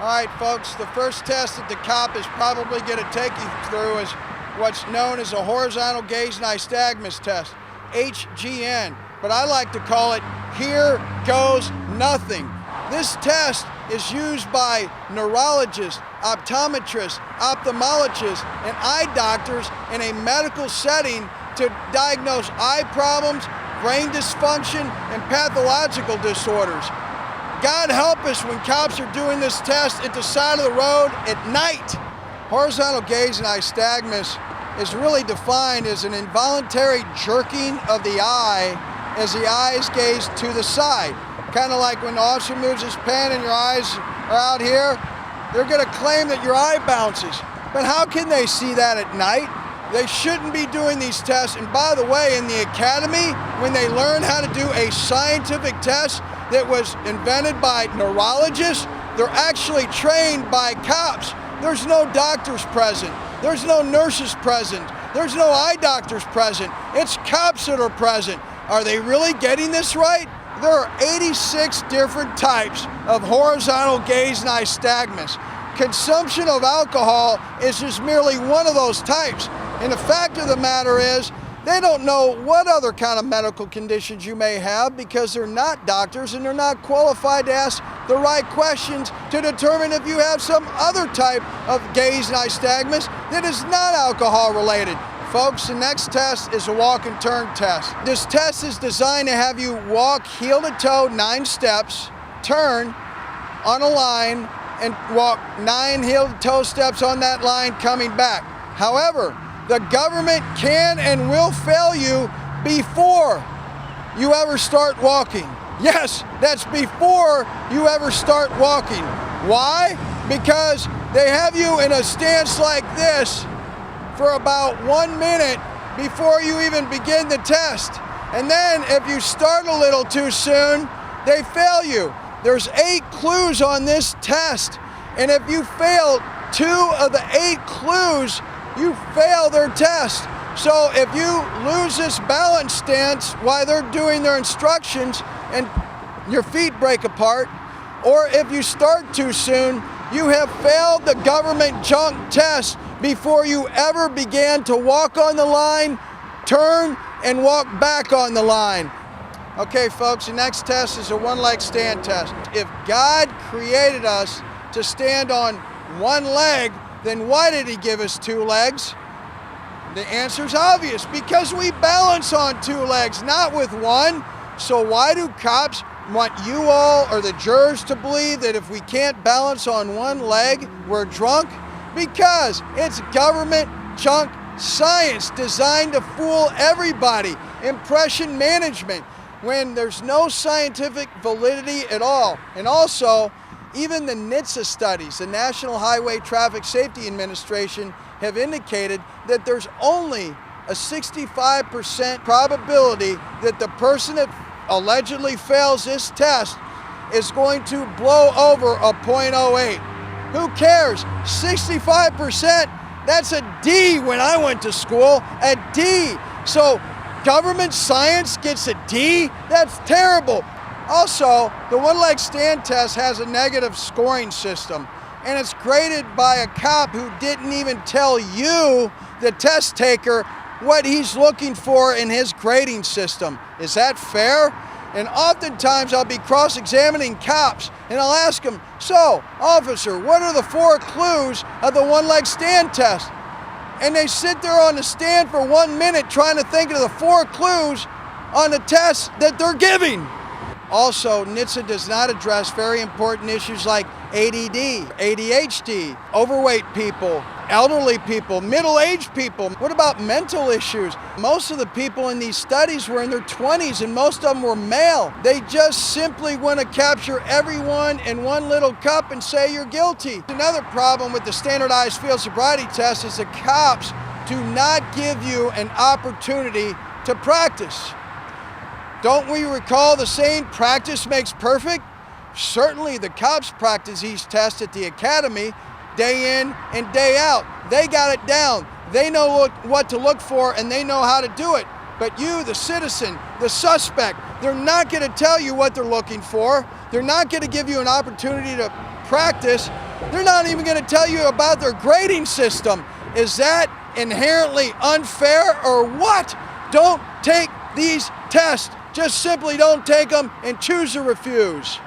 All right, folks, the first test that the cop is probably going to take you through is what's known as a Horizontal Gaze Nystagmus Test, HGN, but I like to call it Here Goes Nothing. This test is used by neurologists, optometrists, ophthalmologists, and eye doctors in a medical setting to diagnose eye problems, brain dysfunction, and pathological disorders. God help us when cops are doing this test at the side of the road at night. Horizontal gaze nystagmus is really defined as an involuntary jerking of the eye as the eyes gaze to the side. Kind of like when the officer moves his pen and your eyes are out here, they're going to claim that your eye bounces. But how can they see that at night? They shouldn't be doing these tests. And by the way, in the academy, when they learn how to do a scientific test that was invented by neurologists, they're actually trained by cops. There's no doctors present. There's no nurses present. There's no eye doctors present. It's cops that are present. Are they really getting this right? There are 86 different types of horizontal gaze nystagmus. Consumption of alcohol is just merely one of those types. And the fact of the matter is, they don't know what other kind of medical conditions you may have because they're not doctors and they're not qualified to ask the right questions to determine if you have some other type of gaze nystagmus that is not alcohol related. Folks, the next test is a walk and turn test. This test is designed to have you walk heel to toe 9 steps, turn on a line, and walk 9 heel to toe steps on that line coming back. However, the government can and will fail you before you ever start walking. Yes, that's before you ever start walking. Why? Because they have you in a stance like this for about 1 minute before you even begin the test. And then if you start a little too soon, they fail you. There's 8 clues on this test. And if you fail 2 of the 8 clues, you fail their test. So if you lose this balance stance while they're doing their instructions and your feet break apart, or if you start too soon, you have failed the government junk test before you ever began to walk on the line, turn, and walk back on the line. Okay, folks, the next test is a one-leg stand test. If God created us to stand on one leg, then why did he give us 2 legs? The answer is obvious, because we balance on 2 legs, not with one. So why do cops want you all or the jurors to believe that if we can't balance on one leg, we're drunk? Because it's government junk science designed to fool everybody. Impression management, when there's no scientific validity at all. And also, even the NHTSA studies, the National Highway Traffic Safety Administration, have indicated that there's only a 65% probability that the person that allegedly fails this test is going to blow over a .08. Who cares? 65%, that's a D when I went to school, a D. So government science gets a D? That's terrible. Also, the one-leg stand test has a negative scoring system, and it's graded by a cop who didn't even tell you, the test taker, what he's looking for in his grading system. Is that fair? And oftentimes I'll be cross-examining cops, and I'll ask them, so, officer, what are the 4 clues of the one-leg stand test? And they sit there on the stand for 1 minute trying to think of the 4 clues on the test that they're giving. Also, NHTSA does not address very important issues like ADD, ADHD, overweight people, elderly people, middle-aged people. What about mental issues? Most of the people in these studies were in their 20s and most of them were male. They just simply want to capture everyone in one little cup and say you're guilty. Another problem with the standardized field sobriety test is the cops do not give you an opportunity to practice. Don't we recall the saying, practice makes perfect? Certainly the cops practice these tests at the academy day in and day out. They got it down. They know what to look for and they know how to do it. But you, the citizen, the suspect, they're not going to tell you what they're looking for. They're not going to give you an opportunity to practice. They're not even going to tell you about their grading system. Is that inherently unfair or what? Don't take these tests. Just simply don't take them and choose to refuse.